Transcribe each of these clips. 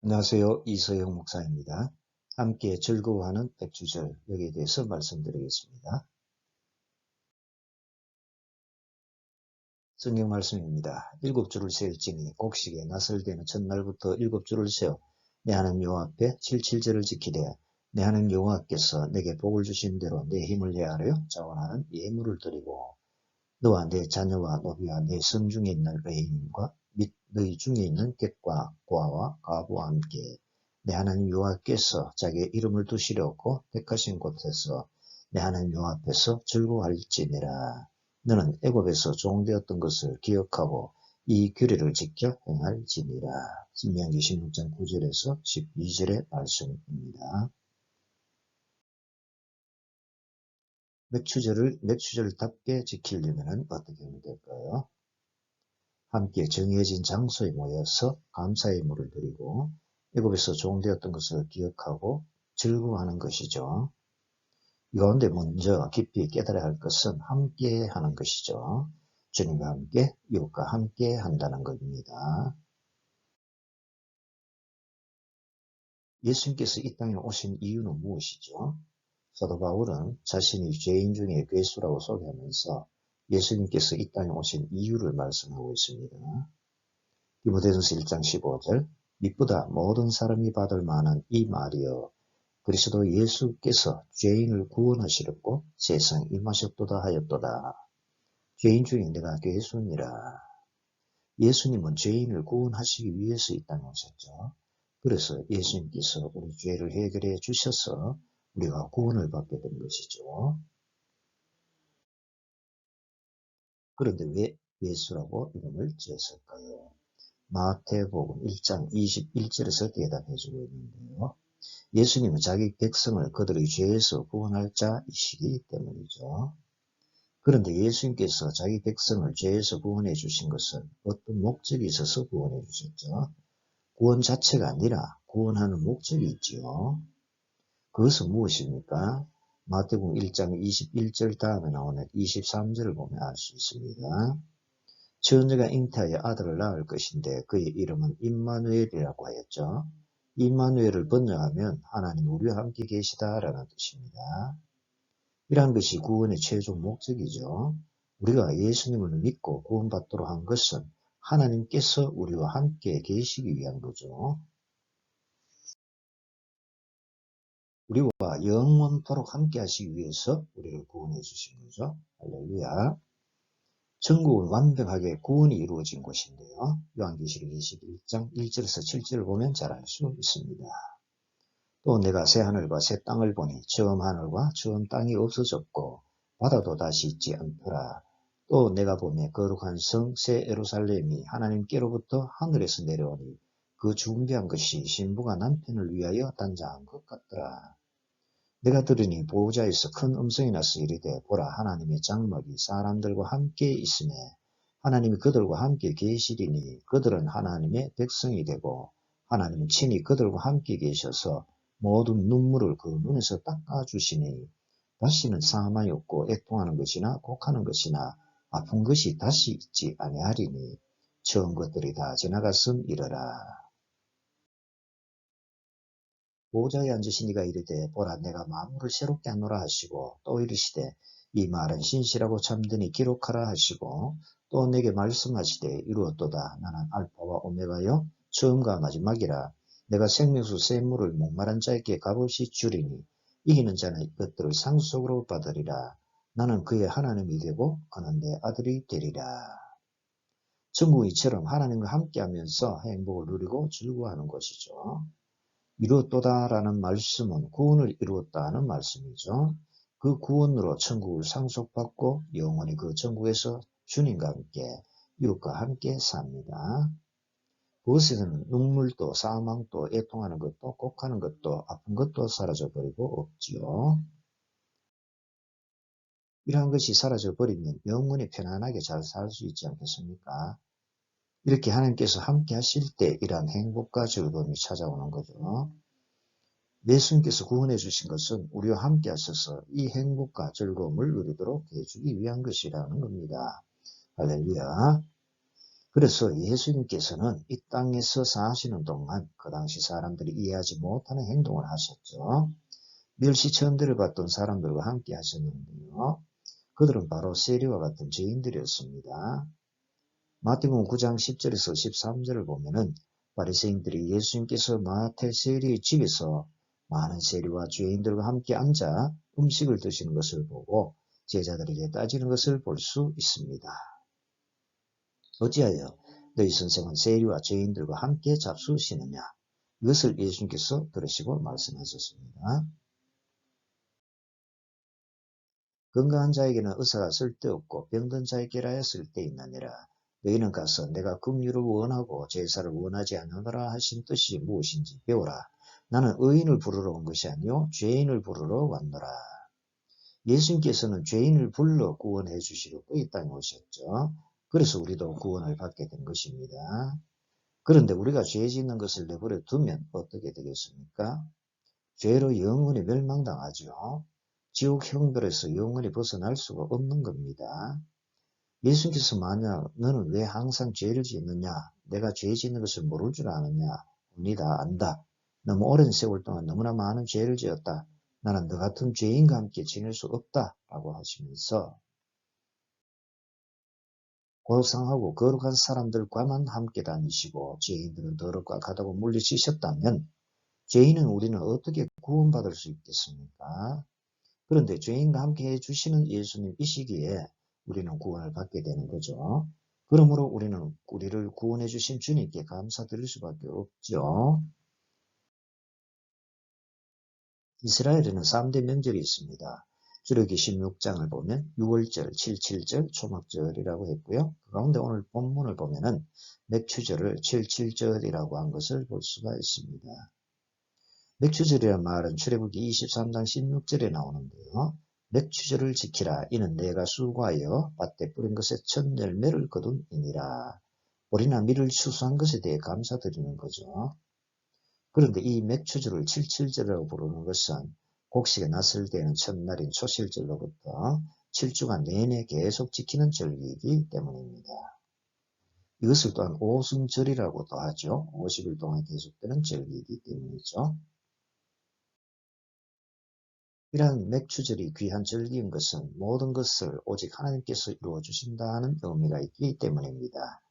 안녕하세요. 이서영 목사입니다. 함께 즐거워하는 백주절 여기에 대해서 말씀드리겠습니다. 성경 말씀입니다. 7주를 세울지니 곡식에 낫을 대는 첫날부터 7주를 세워 내 하나님 여호와 앞에 77절을 지키되 내 하나님 여호와께서 내게 복을 주신 대로 내 힘을 헤아려 자원하는 예물을 드리고 너와 내 자녀와 노비와 내 성 중에 있는 의인과 및 너희 중에 있는 객과 고아와 과부와 함께 내 하나님 여호와께서 자기의 이름을 두시려고 택하신 곳에서 내 하나님 여호와 앞에서 즐거워할지니라. 너는 애굽에서 종되었던 것을 기억하고 이 규례를 지켜 행할지니라. 신명기 16장 9절에서 12절의 말씀입니다. 맥추절답게 지키려면 어떻게 하면 될까요? 함께 정해진 장소에 모여서 감사의 예물을 드리고 애굽에서 종되었던 것을 기억하고 즐거워하는 것이죠. 이 가운데 먼저 깊이 깨달아야 할 것은 함께 하는 것이죠. 주님과 함께, 이웃과 함께 한다는 겁니다. 예수님께서 이 땅에 오신 이유는 무엇이죠? 사도 바울은 자신이 죄인 중에 괴수라고 소개하면서 예수님께서 이 땅에 오신 이유를 말씀하고 있습니다. 디모데전서 1장 15절 미쁘다 모든 사람이 받을 만한 이 말이여 그리스도 예수께서 죄인을 구원하시려고 세상 임하셨도다 하였도다. 죄인 중에 내가 괴수니라. 예수님은 죄인을 구원하시기 위해서 이 땅에 오셨죠. 그래서 예수님께서 우리 죄를 해결해 주셔서 우리가 구원을 받게 된 것이죠. 그런데 왜 예수라고 이름을 지었을까요? 마태복음 1장 21절에서 대답해주고 있는데요. 예수님은 자기 백성을 그들의 죄에서 구원할 자이시기 때문이죠. 그런데 예수님께서 자기 백성을 죄에서 구원해 주신 것은 어떤 목적이 있어서 구원해 주셨죠? 구원 자체가 아니라 구원하는 목적이 있지요. 그것은 무엇입니까? 마태복음 1장 21절 다음에 나오는 23절을 보면 알 수 있습니다. 처녀가 잉태하여 아들을 낳을 것인데 그의 이름은 임마누엘이라고 하였죠. 임마누엘을 번역하면 하나님 우리와 함께 계시다라는 뜻입니다. 이러한 것이 구원의 최종 목적이죠. 우리가 예수님을 믿고 구원받도록 한 것은 하나님께서 우리와 함께 계시기 위한 거죠. 우리와 영원토록 함께 하시기 위해서 우리를 구원해 주신 거죠. 할렐루야. 천국은 완벽하게 구원이 이루어진 곳인데요. 요한계시록 21장 1절에서 7절을 보면 잘 알 수 있습니다. 또 내가 새 하늘과 새 땅을 보니 처음 하늘과 처음 땅이 없어졌고 바다도 다시 있지 않더라. 또 내가 보니 거룩한 성 새 예루살렘이 하나님께로부터 하늘에서 내려오니 그 중대한 것이 신부가 남편을 위하여 단장한 것 같더라. 내가 들으니 보호자에서 큰 음성이 나서 이르되 보라 하나님의 장막이 사람들과 함께 있으며 하나님이 그들과 함께 계시리니 그들은 하나님의 백성이 되고 하나님은 친히 그들과 함께 계셔서 모든 눈물을 그 눈에서 닦아주시니 다시는 사망이 없고 애통하는 것이나 곡하는 것이나 아픈 것이 다시 있지 아니하리니 처음 것들이 다 지나갔음 이르라. 보좌에 앉으신 이가 이르되 보라 내가 만물을 새롭게 하노라 하시고 또 이르시되 이 말은 신실하고 참되니 기록하라 하시고 또 내게 말씀하시되 이루었도다 나는 알파와 오메가요 처음과 마지막이라 내가 생명수 샘물을 목마른 자에게 값없이 주리니 이기는 자는 이것들을 상속으로 받으리라. 나는 그의 하나님이 되고 그는 내 아들이 되리라. 천국은 이처럼 하나님과 함께하면서 행복을 누리고 즐거워하는 것이죠. 이루었도다라는 말씀은 구원을 이루었다는 말씀이죠. 그 구원으로 천국을 상속받고 영원히 그 천국에서 주님과 함께 이웃과 함께 삽니다. 그것에서는 눈물도 사망도 애통하는 것도 곡하는 것도 아픈 것도 사라져버리고 없지요. 이러한 것이 사라져버리면 영원히 편안하게 잘 살 수 있지 않겠습니까? 이렇게 하나님께서 함께 하실 때 이러한 행복과 즐거움이 찾아오는 거죠. 예수님께서 구원해 주신 것은 우리와 함께 하셔서 이 행복과 즐거움을 누리도록 해주기 위한 것이라는 겁니다. 할렐루야. 그래서 예수님께서는 이 땅에서 사시는 동안 그 당시 사람들이 이해하지 못하는 행동을 하셨죠. 멸시천대를 받던 사람들과 함께 하셨는데요. 그들은 바로 세리와 같은 죄인들이었습니다. 마태복음 9장 10절에서 13절을 보면은 바리새인들이 예수님께서 마태 세리의 집에서 많은 세리와 죄인들과 함께 앉아 음식을 드시는 것을 보고 제자들에게 따지는 것을 볼 수 있습니다. 어찌하여 너희 선생은 세리와 죄인들과 함께 잡수시느냐? 이것을 예수님께서 들으시고 말씀하셨습니다. 건강한 자에게는 의사가 쓸데없고 병든 자에게라야 쓸데있느니라. 너희는 가서 내가 긍휼을 원하고 제사를 원하지 않느니라 하신 뜻이 무엇인지 배우라. 나는 의인을 부르러 온 것이 아니요 죄인을 부르러 왔노라. 예수님께서는 죄인을 불러 구원해 주시려고 이 땅에 오셨죠. 그래서 우리도 구원을 받게 된 것입니다. 그런데 우리가 죄 짓는 것을 내버려 두면 어떻게 되겠습니까? 죄로 영원히 멸망당하죠. 지옥 형벌에서 영원히 벗어날 수가 없는 겁니다. 예수님께서 만약 너는 왜 항상 죄를 짓느냐? 내가 죄 짓는 것을 모를 줄 아느냐? 우리 다 안다. 너무 오랜 세월 동안 너무나 많은 죄를 지었다. 나는 너 같은 죄인과 함께 지낼 수 없다. 라고 하시면서 고상하고 거룩한 사람들과만 함께 다니시고 죄인들은 더럽고 악하다고 물리치셨다면 죄인은 우리는 어떻게 구원받을 수 있겠습니까? 그런데 죄인과 함께 해주시는 예수님이시기에 우리는 구원을 받게 되는 거죠. 그러므로 우리는 우리를 구원해 주신 주님께 감사드릴 수밖에 없죠. 이스라엘에는 3대 명절이 있습니다. 출애굽기 16장을 보면 6월절, 77절, 초막절이라고 했고요. 그 가운데 오늘 본문을 보면은 맥추절을 77절이라고 한 것을 볼 수가 있습니다. 맥추절이란 말은 출애굽기 23장 16절에 나오는데요. 맥추절을 지키라. 이는 내가 수고하여 밭에 뿌린 것의 첫 열매를 거둔 이니라. 오리나 밀을 추수한 것에 대해 감사드리는 거죠. 그런데 이 맥추절을 77절이라고 부르는 것은 곡식이 났을 때는 첫날인 초실절로부터 7주간 내내 계속 지키는 절기이기 때문입니다. 이것을 또한 오순절이라고도 하죠. 50일 동안 계속되는 절기이기 때문이죠. 이러한 맥추절이 귀한 절기인 것은 모든 것을 오직 하나님께서 이루어 주신다는 의미가 있기 때문입니다.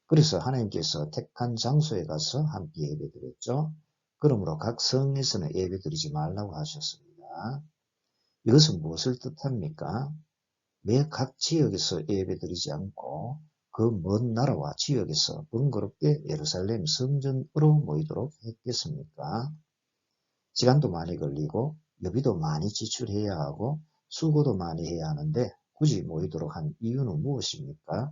그래서 하나님께서 택한 장소에 가서 함께 예배드렸죠. 그러므로 각 성에서는 예배드리지 말라고 하셨습니다. 이것은 무엇을 뜻합니까? 왜 각 지역에서 예배드리지 않고 그 먼 나라와 지역에서 번거롭게 예루살렘 성전으로 모이도록 했겠습니까? 시간도 많이 걸리고 여비도 많이 지출해야 하고 수고도 많이 해야 하는데 굳이 모이도록 한 이유는 무엇입니까?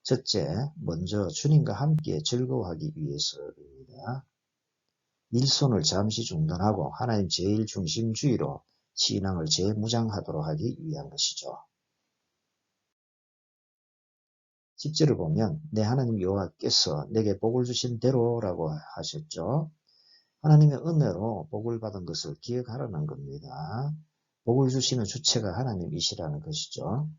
첫째, 먼저 주님과 함께 즐거워하기 위해서입니다. 일손을 잠시 중단하고 하나님 제일 중심주의로 신앙을 재무장하도록 하기 위한 것이죠. 10절을 보면 내 하나님 여호와께서 내게 복을 주신 대로라고 하셨죠. 하나님의 은혜로 복을 받은 것을 기억하라는 겁니다. 복을 주시는 주체가 하나님이시라는 것이죠.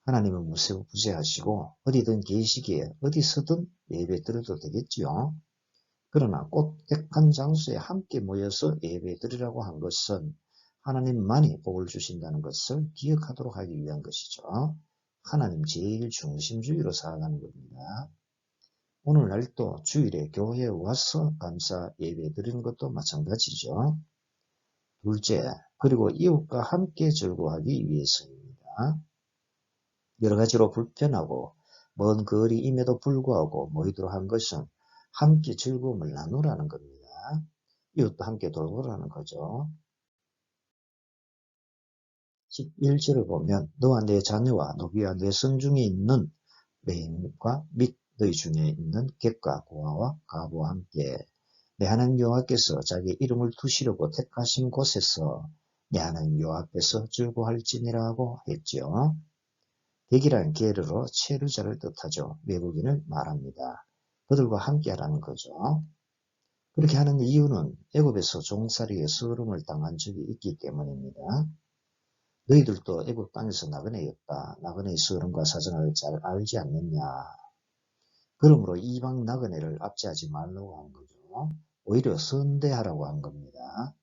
하나님은 무소부재하시고 어디든 계시기에 어디서든 예배 드려도 되겠지요. 그러나 꼭 택한 장소에 함께 모여서 예배 드리라고 한 것은 하나님만이 복을 주신다는 것을 기억하도록 하기 위한 것이죠. 하나님 제일 중심주의로 살아가는 겁니다. 오늘날도 주일에 교회에 와서 감사 예배 드리는 것도 마찬가지죠. 둘째, 그리고 이웃과 함께 즐거워하기 위해서입니다. 여러 가지로 불편하고 먼 거리임에도 불구하고 모이도록 한 것은 함께 즐거움을 나누라는 겁니다. 이웃도 함께 돌보라는 거죠. 11절을 보면 너와 내 자녀와 노비와 내 성중에 있는 레인과 및 너희 중에 있는 객과 고아와 가부와 함께 내 하나님 여호와께서 자기 이름을 두시려고 택하신 곳에서 내 하나님 여호와 앞에서 즐거워할지니라고 했지요. 객이란 게르로 체류자를 뜻하죠. 외국인을 말합니다. 그들과 함께하라는 거죠. 그렇게 하는 이유는 애굽에서 종살이에 서름을 당한 적이 있기 때문입니다. 너희들도 애굽 땅에서 나그네였다. 나그네의 서름과 사정을 잘 알지 않느냐. 그러므로 이방 나그네를 압제하지 말라고 한 거죠. 오히려 선대하라고 한 겁니다.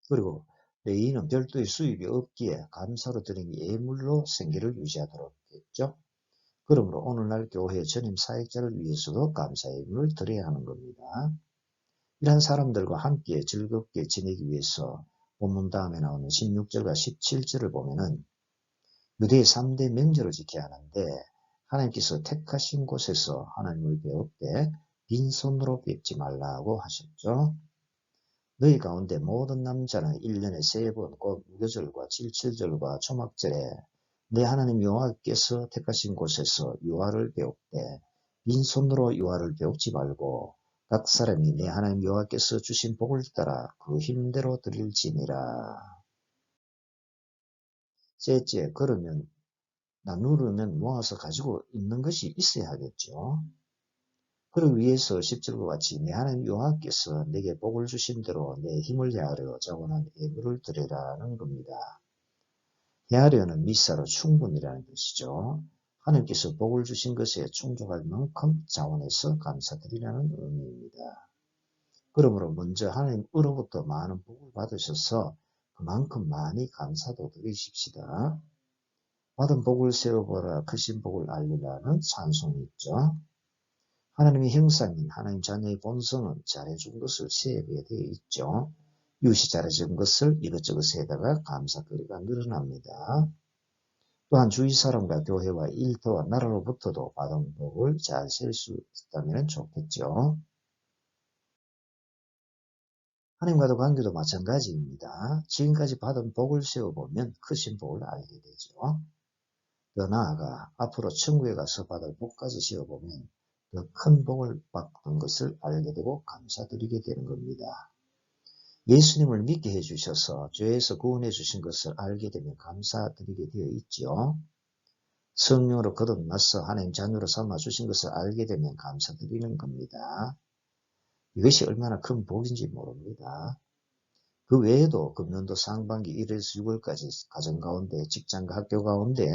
그리고 레위인은 별도의 수입이 없기에 감사로 드린 예물로 생계를 유지하도록 했죠. 그러므로 오늘날 교회 전임 사역자를 위해서도 감사 예물을 드려야 하는 겁니다. 이런 사람들과 함께 즐겁게 지내기 위해서 본문 다음에 나오는 16절과 17절을 보면은 유대의 3대 명절을 지켜야 하는데 하나님께서 택하신 곳에서 하나님을 배울 때 빈손으로 뵙지 말라고 하셨죠. 너희 가운데 모든 남자는 1년에 3번 곧 무교절과 칠칠절과 초막절에 내 하나님 여호와께서 택하신 곳에서 유아를 배웁되 빈손으로 유아를 배우지 말고 각 사람이 내 하나님 여호와께서 주신 복을 따라 그 힘대로 드릴지니라. 셋째, 그러면 나누려면 모아서 가지고 있는 것이 있어야 하겠죠. 그러기 위해서 10절과 같이 내 하나님 여호와께서 내게 복을 주신 대로 내 힘을 다하려 자원한 예물을 드리라는 겁니다. 헤아려는 미사로 충분이라는 것이죠. 하나님께서 복을 주신 것에 충족할 만큼 자원해서 감사드리라는 의미입니다. 그러므로 먼저 하나님으로부터 많은 복을 받으셔서 그만큼 많이 감사도 드리십시다. 받은 복을 세워보라 크신 복을 알리라는 찬송이 있죠. 하나님의 형상인 하나님 자녀의 본성은 잘해준 것을 세게 되어 있죠. 이웃이 잘해준 것을 이것저것 세다가 감사거리가 늘어납니다. 또한 주위 사람과 교회와 일터와 나라로부터도 받은 복을 잘 셀 수 있다면 좋겠죠. 하나님과도 관계도 마찬가지입니다. 지금까지 받은 복을 세워보면 크신 복을 알게 되죠. 더 나아가 앞으로 천국에 가서 받을 복까지 세워보면 더 큰 복을 받은 것을 알게 되고 감사드리게 되는 겁니다. 예수님을 믿게 해주셔서 죄에서 구원해 주신 것을 알게 되면 감사드리게 되어 있죠. 성령으로 거듭나서 하나님 자녀로 삼아주신 것을 알게 되면 감사드리는 겁니다. 이것이 얼마나 큰 복인지 모릅니다. 그 외에도 금년도 상반기 1에서 6월까지 가정 가운데, 직장과 학교 가운데,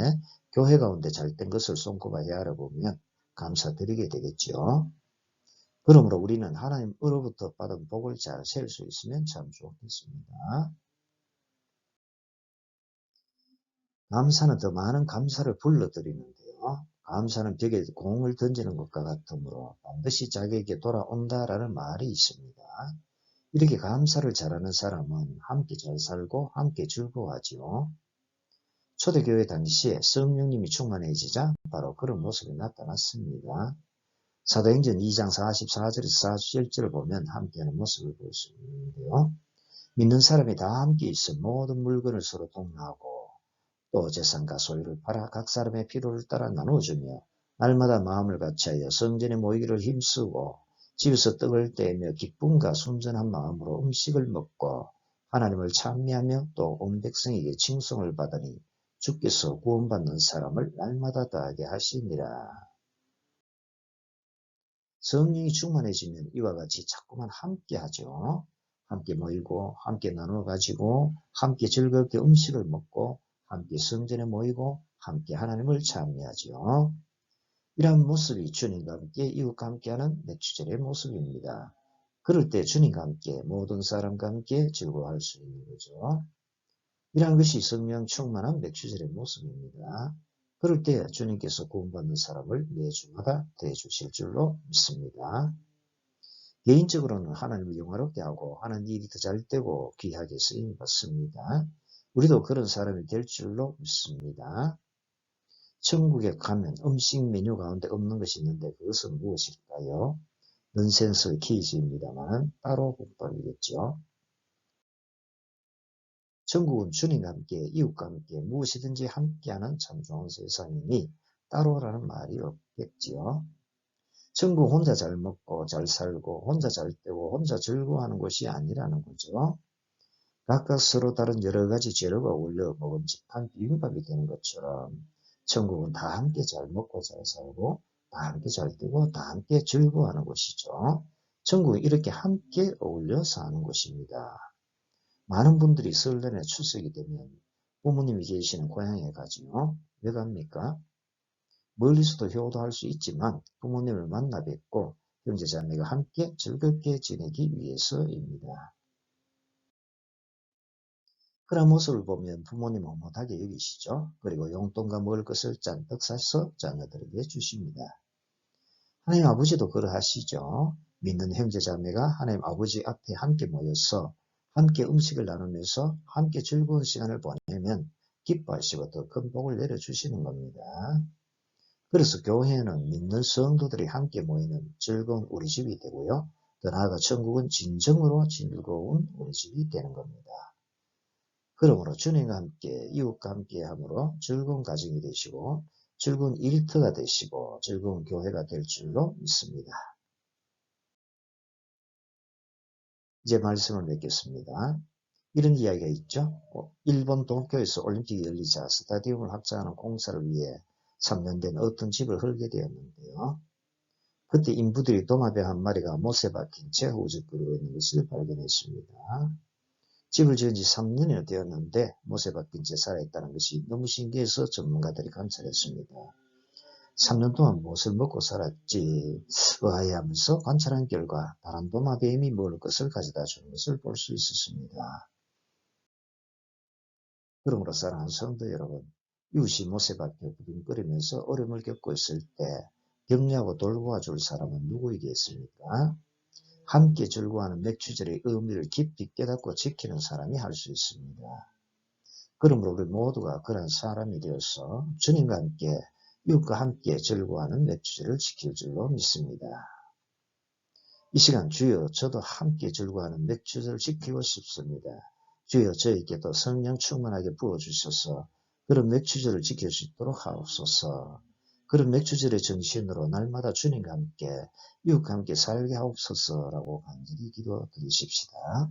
교회 가운데 잘된 것을 손꼽아 헤아려 보면 감사드리게 되겠죠. 그러므로 우리는 하나님으로부터 받은 복을 잘 셀 수 있으면 참 좋겠습니다. 감사는 더 많은 감사를 불러들이는데요. 감사는 벽에 공을 던지는 것과 같으므로 반드시 자기에게 돌아온다라는 말이 있습니다. 이렇게 감사를 잘하는 사람은 함께 잘 살고 함께 즐거워하지요. 초대교회 당시에 성령님이 충만해지자 바로 그런 모습이 나타났습니다. 사도행전 2장 44절에서 47절을 보면 함께하는 모습을 볼 수 있는데요. 믿는 사람이 다 함께 있어 모든 물건을 서로 동나하고 또 재산과 소유를 팔아 각 사람의 필요를 따라 나누어주며 날마다 마음을 같이하여 성전에 모이기를 힘쓰고 집에서 떡을 떼며 기쁨과 순전한 마음으로 음식을 먹고 하나님을 찬미하며 또 온 백성에게 칭송을 받으니 주께서 구원받는 사람을 날마다 더하게 하시니라. 성령이 충만해지면 이와 같이 자꾸만 함께 하죠. 함께 모이고 함께 나누어 가지고 함께 즐겁게 음식을 먹고 함께 성전에 모이고 함께 하나님을 찬미하죠. 이러한 모습이 주님과 함께 이웃과 함께하는 맥주절의 모습입니다. 그럴 때 주님과 함께 모든 사람과 함께 즐거워할 수 있는 거죠. 이러한 것이 성령 충만한 맥주절의 모습입니다. 그럴 때 주님께서 구원받는 사람을 매주마다 더해주실 줄로 믿습니다. 개인적으로는 하나님을 영화롭게 하고 하는 일이 더 잘되고 귀하게 쓰임 받습니다. 우리도 그런 사람이 될 줄로 믿습니다. 천국에 가면 음식 메뉴 가운데 없는 것이 있는데 그것은 무엇일까요? 넌센스 퀴즈입니다만 따로 공부하겠죠. 천국은 주님과 함께 이웃과 함께 무엇이든지 함께하는 참 좋은 세상이니 따로라는 말이 없겠지요. 천국 혼자 잘 먹고 잘 살고 혼자 잘 되고 혼자 즐거워하는 곳이 아니라는 거죠. 각각 서로 다른 여러 가지 재료가 어울려 먹음직한 비빔밥이 되는 것처럼 천국은 다 함께 잘 먹고 잘 살고 다 함께 잘 되고 다 함께 즐거워하는 곳이죠. 천국은 이렇게 함께 어울려 사는 곳입니다. 많은 분들이 설 연에 추석이 되면 부모님이 계시는 고향에 가지요. 왜 갑니까? 멀리서도 효도할 수 있지만 부모님을 만나 뵙고 형제자매가 함께 즐겁게 지내기 위해서입니다. 그런 모습을 보면 부모님 어머하게 여기시죠. 그리고 용돈과 먹을 것을 잔뜩 사서 자녀들에게 주십니다. 하나님 아버지도 그러하시죠. 믿는 형제자매가 하나님 아버지 앞에 함께 모여서 함께 음식을 나누면서 함께 즐거운 시간을 보내면 기뻐하시고 더 큰 복을 내려주시는 겁니다. 그래서 교회는 믿는 성도들이 함께 모이는 즐거운 우리 집이 되고요. 더 나아가 천국은 진정으로 즐거운 우리 집이 되는 겁니다. 그러므로 주님과 함께 이웃과 함께 함으로 즐거운 가정이 되시고 즐거운 일터가 되시고 즐거운 교회가 될 줄로 믿습니다. 이제 말씀을 맺겠습니다. 이런 이야기가 있죠. 일본 도쿄에서 올림픽이 열리자 스타디움을 확장하는 공사를 위해 3년 된 어떤 집을 헐게 되었는데요. 그때 인부들이 도마뱀 한 마리가 못에 박힌 채 우적거리고 있는 것을 발견했습니다. 집을 지은 지 3년이나 되었는데 못에 박힌 채 살아있다는 것이 너무 신기해서 전문가들이 관찰했습니다. 3년 동안 무엇을 먹고 살았지 의아해하면서 관찰한 결과 다른 도마뱀이 먹을 것을 가져다 주는 것을 볼 수 있었습니다. 그러므로 사랑하는 성도 여러분, 이웃이 못에 박혀 부둥거리면서 어려움을 겪고 있을 때 격려하고 돌보아 줄 사람은 누구이겠습니까? 함께 즐거워하는 맥주절의 의미를 깊이 깨닫고 지키는 사람이 할 수 있습니다. 그러므로 우리 모두가 그런 사람이 되어서 주님과 함께 이웃과 함께 즐거워하는 맥주절을 지킬 줄로 믿습니다. 이 시간 주여 저도 함께 즐거워하는 맥주절을 지키고 싶습니다. 주여 저에게도 성령 충만하게 부어주셔서 그런 맥주절을 지킬 수 있도록 하옵소서. 그런 맥주절의 정신으로 날마다 주님과 함께 이웃과 함께 살게 하옵소서라고 간절히 기도드리십시다.